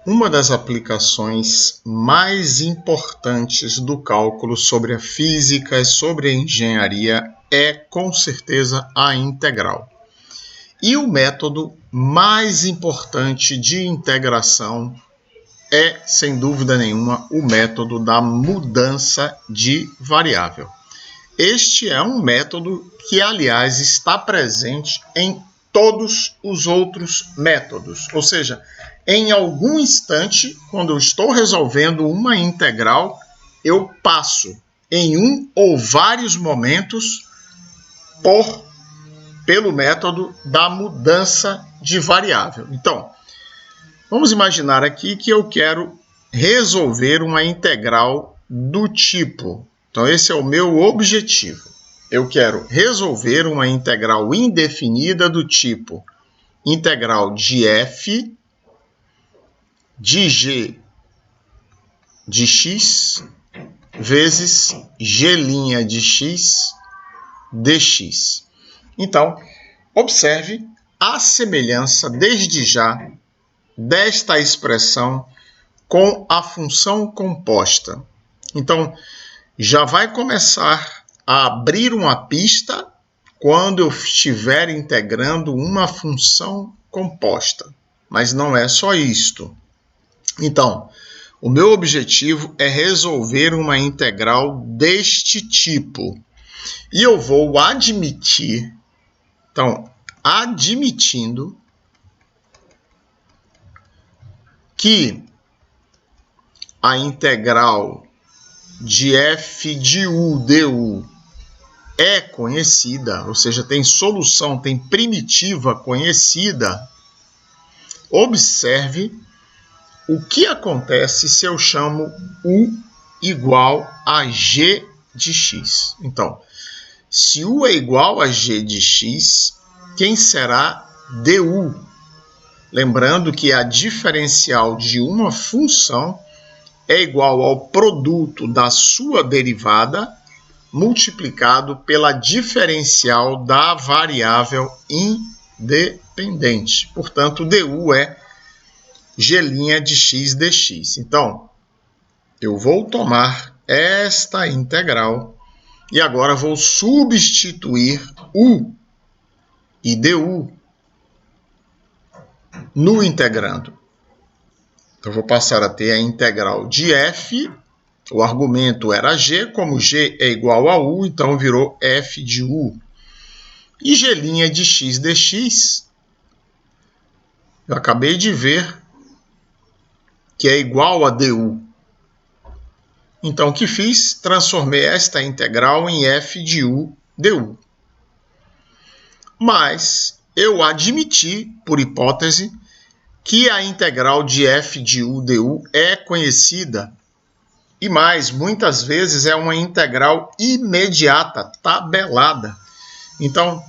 Uma das aplicações mais importantes do cálculo sobre a física e sobre a engenharia é, com certeza, a integral. E o método mais importante de integração é, sem dúvida nenhuma, o método da mudança de variável. Este é um método que, aliás, está presente em todos os outros métodos. Ou seja, em algum instante, quando eu estou resolvendo uma integral, eu passo em um ou vários momentos pelo método da mudança de variável. Então, vamos imaginar aqui que eu quero resolver uma integral do tipo. Então, esse é o meu objetivo. Eu quero resolver uma integral indefinida do tipo integral de f de g de x vezes g' de x dx. Então, observe a semelhança desde já desta expressão com a função composta. Então, já vai começar a abrir uma pista quando eu estiver integrando uma função composta. Mas não é só isto. Então, o meu objetivo é resolver uma integral deste tipo. E eu vou admitir, então, admitindo que a integral de f de u du é conhecida, ou seja, tem solução, tem primitiva conhecida, observe o que acontece se eu chamo u igual a g de x. Então, se u é igual a g de x, quem será du? Lembrando que a diferencial de uma função é igual ao produto da sua derivada multiplicado pela diferencial da variável independente. Portanto, du é g' de x dx. Então, eu vou tomar esta integral e agora vou substituir u e du no integrando. Então, vou passar a ter a integral de f, o argumento era g, como g é igual a u, então virou f de u. E g' de x dx, eu acabei de ver que é igual a du. Então, o que fiz? Transformei esta integral em f de u du. Mas eu admiti, por hipótese, que a integral de f de u du é conhecida. E mais, muitas vezes é uma integral imediata, tabelada. Então,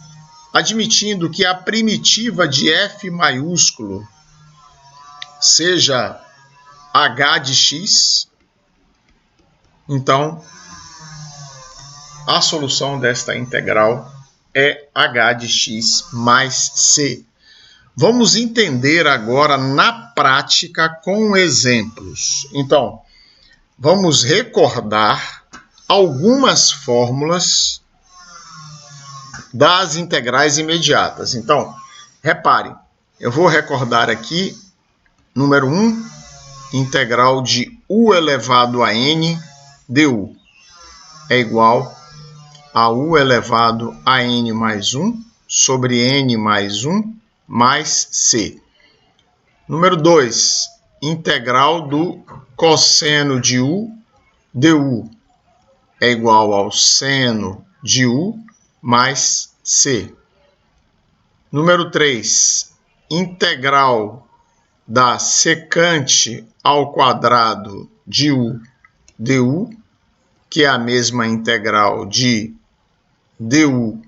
admitindo que a primitiva de f maiúsculo seja h de x, então a solução desta integral é h de x mais c. Vamos entender agora na prática com exemplos. Então, vamos recordar algumas fórmulas das integrais imediatas. Então, reparem, eu vou recordar aqui, número 1, integral de u elevado a n du é igual a u elevado a n mais 1 sobre n mais 1 mais c. Número 2, integral do cosseno de u du é igual ao seno de u mais c. Número 3, integral da secante ao quadrado de u du, que é a mesma integral de du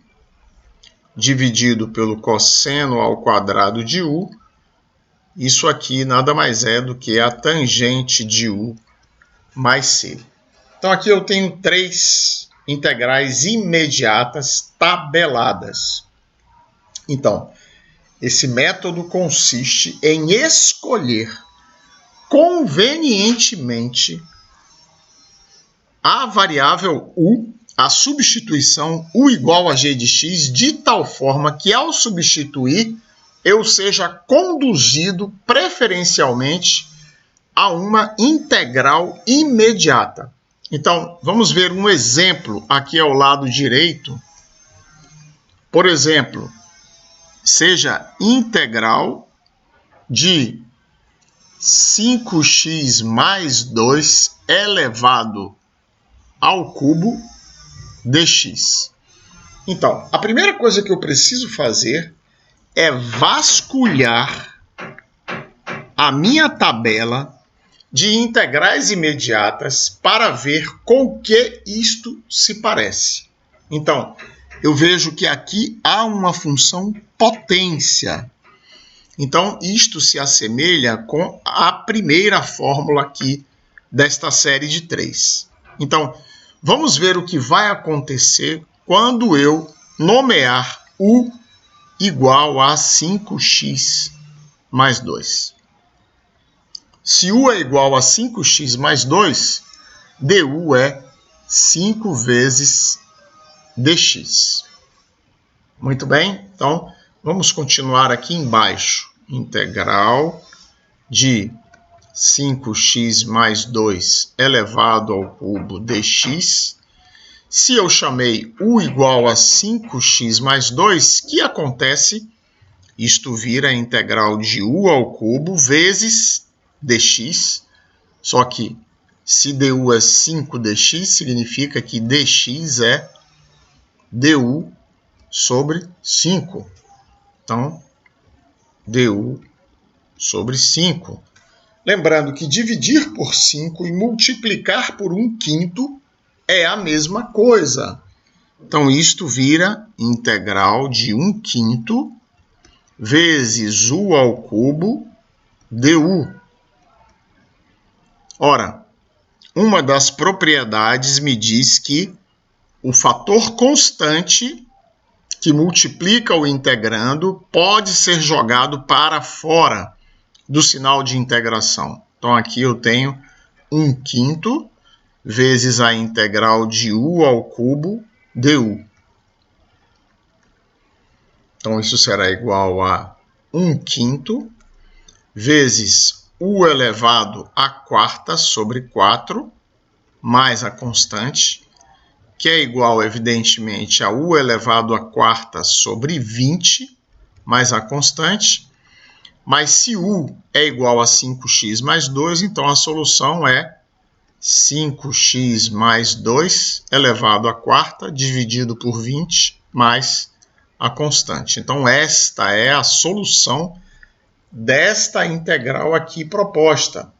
dividido pelo cosseno ao quadrado de u. Isso aqui nada mais é do que a tangente de u mais c. Então, aqui eu tenho 3 integrais imediatas tabeladas. Então, esse método consiste em escolher convenientemente a variável u, a substituição u igual a g de x, de tal forma que ao substituir eu seja conduzido preferencialmente a uma integral imediata. Então, vamos ver um exemplo aqui ao lado direito. Por exemplo, seja integral de 5x mais 2 elevado ao cubo dx. Então, a primeira coisa que eu preciso fazer é vasculhar a minha tabela de integrais imediatas para ver com que isto se parece. Então, eu vejo que aqui há uma função potência. Então, isto se assemelha com a primeira fórmula aqui desta série de 3. Então, vamos ver o que vai acontecer quando eu nomear u igual a 5x mais 2. Se u é igual a 5x mais 2, du é 5 vezes dx. Muito bem? Então, vamos continuar aqui embaixo. Integral de 5x mais 2 elevado ao cubo dx. Se eu chamei u igual a 5x mais 2, o que acontece? Isto vira a integral de u ao cubo vezes dx. Só que se du é 5dx, significa que dx é du sobre 5. Então, du sobre 5. Lembrando que dividir por 5 e multiplicar por 1/5 é a mesma coisa. Então, isto vira integral de 1/5 vezes u ao cubo du. Ora, uma das propriedades me diz que o fator constante que multiplica o integrando pode ser jogado para fora do sinal de integração. Então, aqui eu tenho 1/5 vezes a integral de u ao cubo du. Então, isso será igual a 1/5 vezes u elevado à quarta sobre 4, mais a constante, que é igual, evidentemente, a u elevado à quarta sobre 20, mais a constante. Mas se u é igual a 5x mais 2, então a solução é 5x mais 2 elevado à quarta, dividido por 20, mais a constante. Então, esta é a solução desta integral aqui proposta.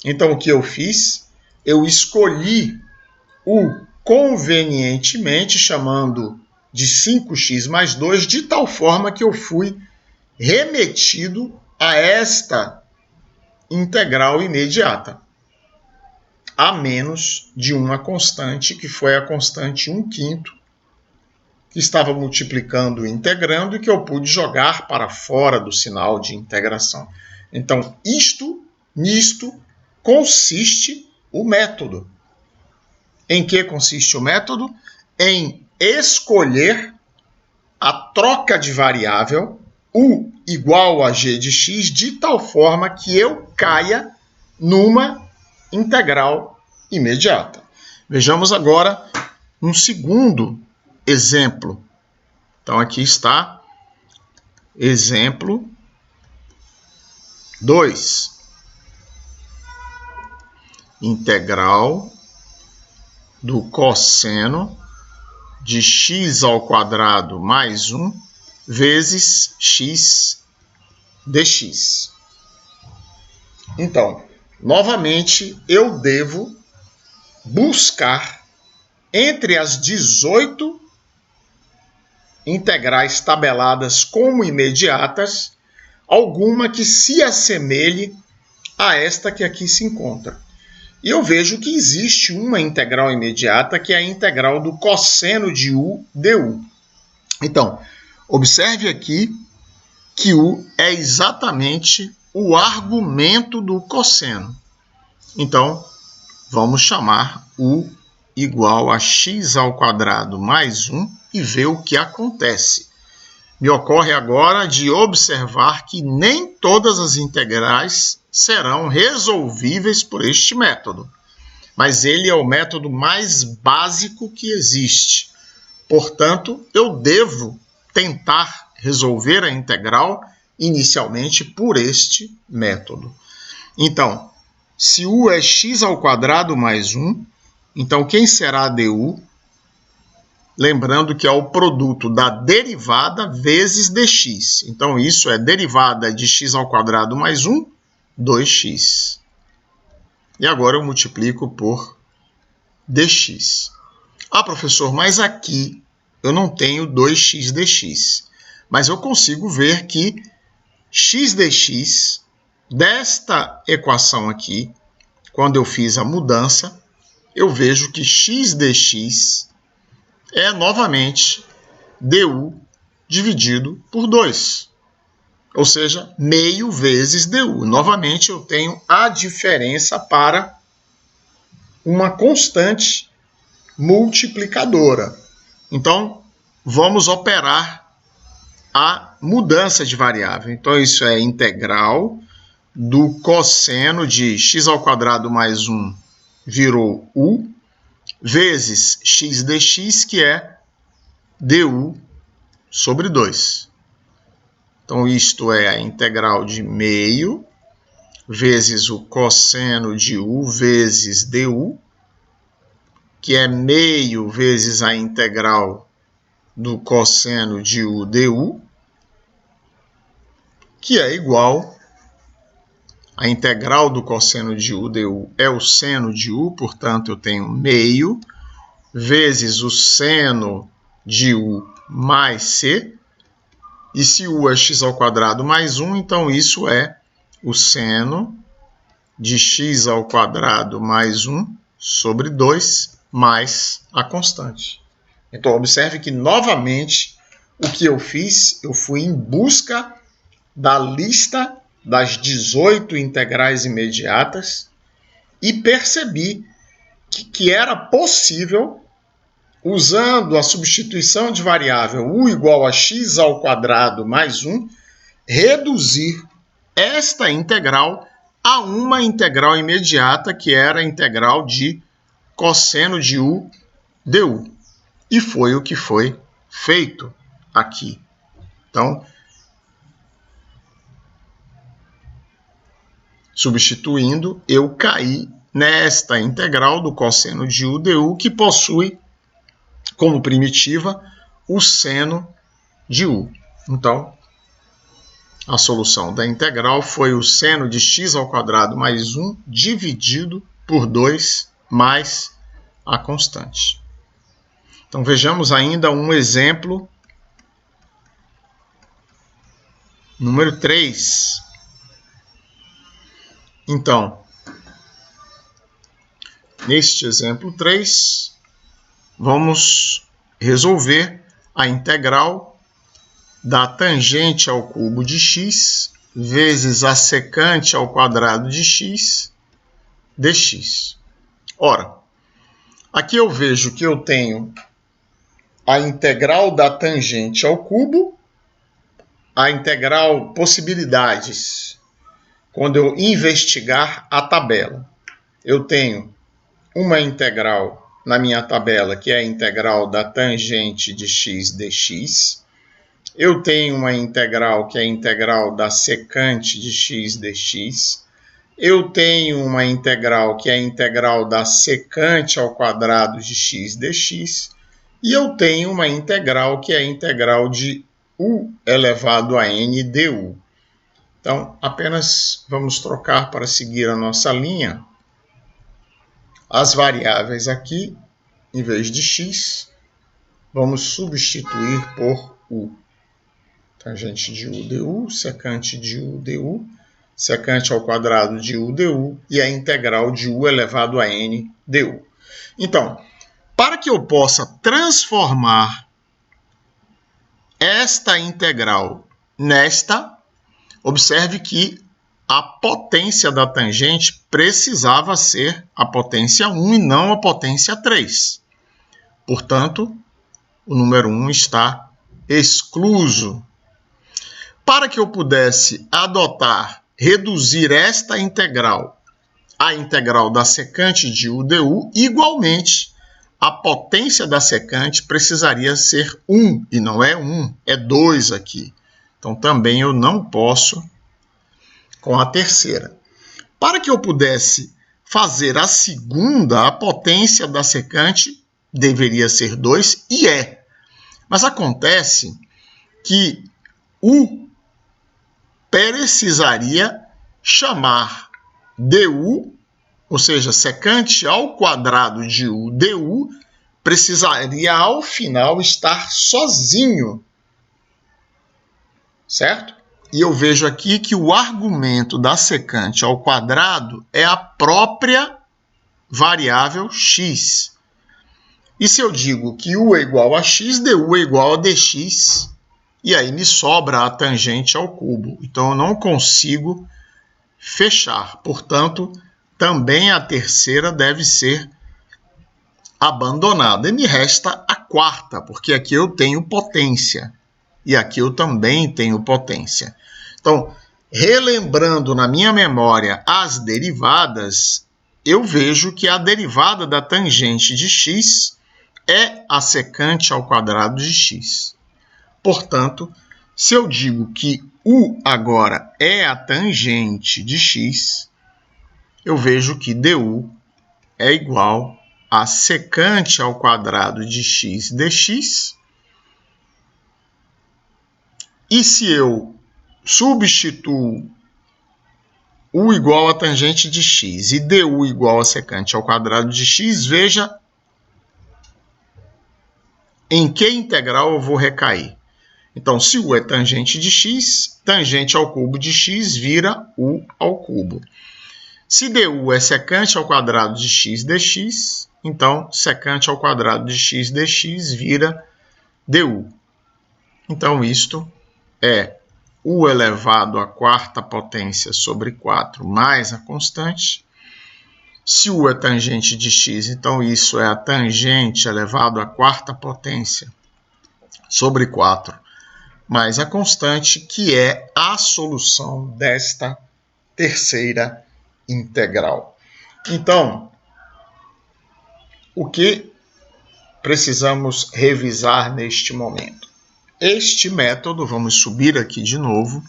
Então, o que eu fiz? Eu escolhi o convenientemente, chamando de 5x mais 2, de tal forma que eu fui remetido a esta integral imediata, a menos de uma constante, que foi a constante 1/5, que estava multiplicando e integrando e que eu pude jogar para fora do sinal de integração. Então, nisto consiste o método. Em que consiste o método? Em escolher a troca de variável u igual a g de x de tal forma que eu caia numa integral imediata. Vejamos agora um segundo exemplo. Então, aqui está exemplo 2. Integral do cosseno de x ao quadrado mais 1 vezes x dx. Então, novamente, eu devo buscar entre as 18 integrais tabeladas como imediatas, alguma que se assemelhe a esta que aqui se encontra. E eu vejo que existe uma integral imediata, que é a integral do cosseno de u du. Então, observe aqui que u é exatamente o argumento do cosseno. Então, vamos chamar u igual a x² mais 1 e ver o que acontece. Me ocorre agora de observar que nem todas as integrais serão resolvíveis por este método, mas ele é o método mais básico que existe. Portanto, eu devo tentar resolver a integral inicialmente por este método. Então, se u é x² mais 1, então quem será du? Lembrando que é o produto da derivada vezes dx. Então, isso é derivada de x² mais 1, 2x. E agora eu multiplico por dx. Ah, professor, mas aqui eu não tenho 2x dx. Mas eu consigo ver que x dx, desta equação aqui, quando eu fiz a mudança, eu vejo que x dx é novamente du dividido por 2. Ou seja, meio vezes du. Novamente eu tenho a diferença para uma constante multiplicadora. Então, vamos operar a mudança de variável. Então, isso é integral do cosseno de x² mais 1 virou u, vezes x dx, que é du sobre 2. Então, isto é a integral de meio vezes o cosseno de u vezes du, que é meio vezes a integral do cosseno de u du, que é igual a integral do cosseno de u du é o seno de u, portanto, eu tenho meio vezes o seno de u mais c. E se u é x² mais 1, então isso é o seno de x² mais 1 sobre 2 mais a constante. Então, observe que, novamente, o que eu fiz, eu fui em busca da lista das 18 integrais imediatas e percebi que era possível, usando a substituição de variável u igual a x² mais 1, reduzir esta integral a uma integral imediata, que era a integral de cosseno de u du. E foi o que foi feito aqui. Então, substituindo, eu caí nesta integral do cosseno de u du, que possui como primitiva o seno de u. Então, a solução da integral foi o seno de x² mais 1 dividido por 2 mais a constante. Então, vejamos ainda um exemplo. Número 3. Então, neste exemplo 3, vamos resolver a integral da tangente ao cubo de x vezes a secante ao quadrado de x dx. Ora, aqui eu vejo que eu tenho a integral da tangente ao cubo, a integral possibilidades. Quando eu investigar a tabela, eu tenho uma integral na minha tabela, que é a integral da tangente de x dx. Eu tenho uma integral que é a integral da secante de x dx. Eu tenho uma integral que é a integral da secante ao quadrado de x dx. E eu tenho uma integral que é a integral de u elevado a n du. Então, apenas vamos trocar para seguir a nossa linha as variáveis aqui, em vez de x, vamos substituir por u. Tangente de u du, secante de u du, secante ao quadrado de u du e a integral de u elevado a n du. Então, para que eu possa transformar esta integral nesta, observe que a potência da tangente precisava ser a potência 1 e não a potência 3. Portanto, o número 1 está excluso. Para que eu pudesse reduzir esta integral, a integral da secante de u du, igualmente, a potência da secante precisaria ser 1, e não é 1, é 2 aqui. Então, também eu não posso com a terceira. Para que eu pudesse fazer a segunda, a potência da secante deveria ser 2, e é. Mas acontece que u precisaria chamar du, ou seja, secante ao quadrado de u du, precisaria ao final estar sozinho, certo? E eu vejo aqui que o argumento da secante ao quadrado é a própria variável x. E se eu digo que u é igual a x, du é igual a dx, e aí me sobra a tangente ao cubo. Então eu não consigo fechar. Portanto, também a terceira deve ser abandonada. E me resta a quarta, porque aqui eu tenho potência. E aqui eu também tenho potência. Então, relembrando na minha memória as derivadas, eu vejo que a derivada da tangente de x é a secante ao quadrado de x. Portanto, se eu digo que u agora é a tangente de x, eu vejo que du é igual a secante ao quadrado de x dx. E se eu substituo u igual a tangente de x e du igual a secante ao quadrado de x, veja em que integral eu vou recair. Então, se u é tangente de x, tangente ao cubo de x vira u ao cubo. Se du é secante ao quadrado de x dx, então secante ao quadrado de x dx vira du. Então, isto é u elevado à quarta potência sobre 4 mais a constante. Se u é tangente de x, então isso é a tangente elevado à quarta potência sobre 4 mais a constante, que é a solução desta terceira integral. Então, o que precisamos revisar neste momento? Este método, vamos subir aqui de novo,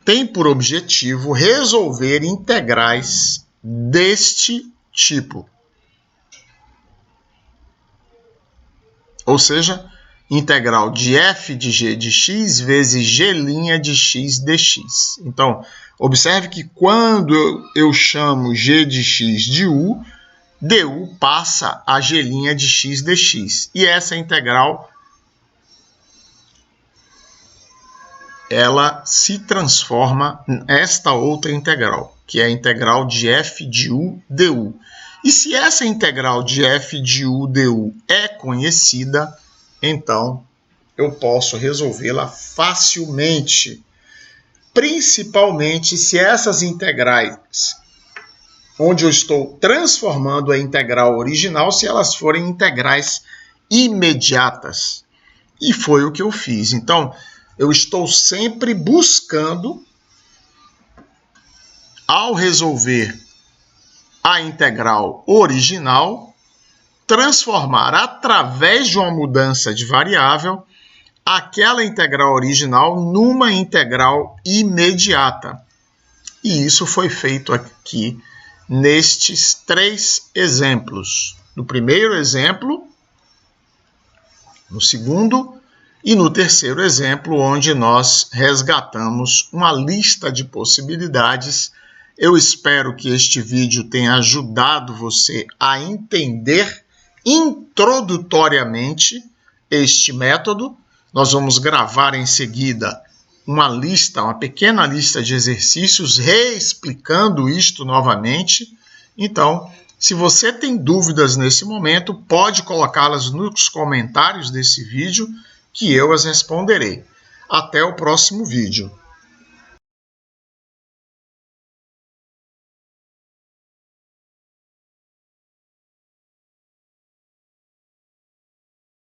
tem por objetivo resolver integrais deste tipo. Ou seja, integral de f de g de x vezes g' de x dx. Então, observe que quando eu chamo g de x de u, du passa a g' de x dx. E essa integral ela se transforma nesta outra integral, que é a integral de f de u du. E se essa integral de f de u du é conhecida, então eu posso resolvê-la facilmente, principalmente se essas integrais, onde eu estou transformando a integral original, se elas forem integrais imediatas. E foi o que eu fiz. Então, eu estou sempre buscando, ao resolver a integral original, transformar através de uma mudança de variável aquela integral original numa integral imediata. E isso foi feito aqui nestes 3 exemplos. No primeiro exemplo, no segundo e no terceiro exemplo, onde nós resgatamos uma lista de possibilidades. Eu espero que este vídeo tenha ajudado você a entender introdutoriamente este método. Nós vamos gravar em seguida uma pequena lista de exercícios reexplicando isto novamente. Então, se você tem dúvidas nesse momento, pode colocá-las nos comentários desse vídeo que eu as responderei. Até o próximo vídeo.